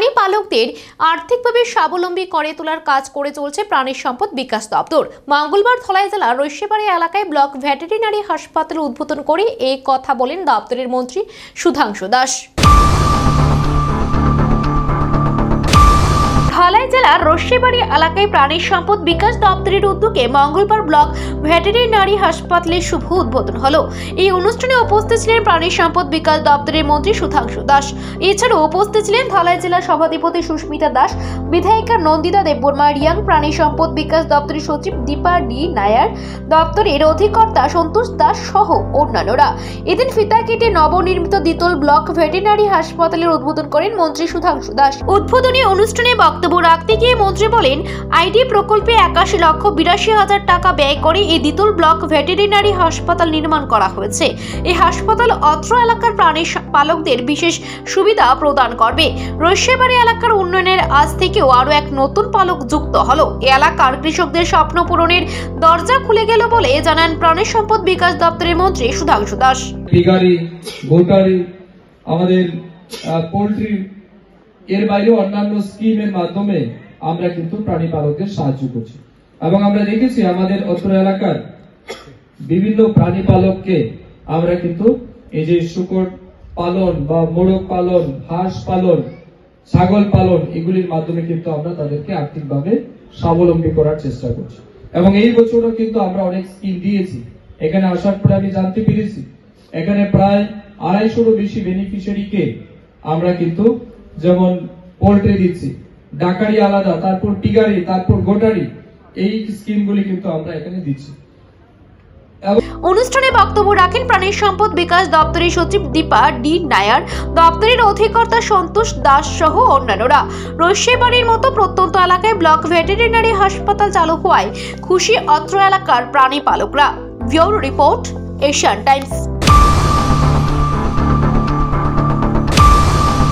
প্রাণী পালকদের আর্থিকভাবে স্বাবলম্বী করে তোলার কাজ করে চলছে প্রাণী সম্পদ বিকাশ দপ্তর। মঙ্গলবার ধলাই জেলার রৈশিবাড়ি এলাকায় ব্লক ভেটেরিনারি হাসপাতাল উদ্বোধন করে এই কথা বলেন দপ্তরের মন্ত্রী সুধাংশু দাস। ধলাই জেলার রৈশিবাড়ি এলাকায় প্রাণী সম্পদ বিকাশ দপ্তরের উদ্যোগে মঙ্গলবার ব্লক ভেটেরিনারি হাসপাতালের শুভ উদ্বোধন হলো। এই অনুষ্ঠানে উপস্থিত ছিলেন প্রাণী সম্পদ বিকাশ দপ্তরের মন্ত্রী সুধাংশু দাস। এছাড়াও উপস্থিত ছিলেন ধলাই জেলা সভাধিপতি সুস্মিতা দাস, বিধায়িকা নন্দিতা দেববর্মা, রিয়াং, প্রাণী সম্পদ বিকাশ দপ্তরের সচিব দীপা ডি নায়ার, দপ্তরের অধিকর্তা সন্তোষ দাস সহ অন্যান্যরা। এদিন ফিতা কেটে নবনির্মিত দ্বিতল ব্লক ভেটেরিনারি হাসপাতালের উদ্বোধন করেন মন্ত্রী সুধাংশু দাস। উদ্বোধনী অনুষ্ঠানে বক্তব্য রাখতে গিয়ে মন্ত্রী বলেন, আইডি প্রকল্পে 81,82,000 টাকা ব্যয় করে এই দ্বিতল ব্লক ভেটেরিনারি হাসপাতাল নির্মাণ করা হয়েছে। এই হাসপাতাল অত্র এলাকার প্রাণী পালকদের বিশেষ সুবিধা প্রদান করবে। রৈশিবাড়ি এলাকার উন্নয়নের আজ থেকেও আরো এক নতুন পালক যুক্ত হলো। এই এলাকার কৃষকদের স্বপ্ন পূরণের দরজা খুলে গেল বলে জানান প্রাণী সম্পদ বিকাশ দপ্তরের মন্ত্রী সুধাংশু দাস। আমাদের পোল্ট্রি এর বাইরে অন্যান্য স্কিমের মাধ্যমে আমরা কিন্তু প্রাণী পালকদের সাহায্য করছি এবং আমরা দেখেছি আমাদের অত্র এলাকার বিভিন্ন প্রাণী পালককে আমরা কিন্তু এই যে শূকর পালন বা মোরগ পালন, হাঁস পালন, ছাগল পালন এগুলির মাধ্যমে কিন্তু আমরা তাদেরকে আর্থিকভাবে স্বাবলম্বী করার চেষ্টা করছি এবং এই বছরও কিন্তু আমরা অনেক স্কিম দিয়েছি। এখানে আসার পরে আমি জানতে পেরেছি এখানে প্রায় 250-রও বেশি বেনিফিশিয়ারিকে আমরা কিন্তু যেমন পোল্ট্রি দিচ্ছি, ডাকারি আলাদা, তারপর টিগারি, তারপর গোটারি, এই স্কিমগুলি কিন্তু আমরা এখানে দিচ্ছি। অনুষ্ঠানে বক্তব্য রাখেন প্রাণী সম্পদ বিকাশ দপ্তরের সচিব দীপা ডি নায়ার, দপ্তরের অধিকর্তা সন্তোষ দাস সহ অন্যান্যরা। রৈশিবাড়ির মতো প্রত্যন্ত এলাকায় ব্লক ভেটেরিনারি হাসপাতাল চালু হওয়ায় খুশি অত্র এলাকার প্রাণী পালকরা। Bureau report, Asian Times.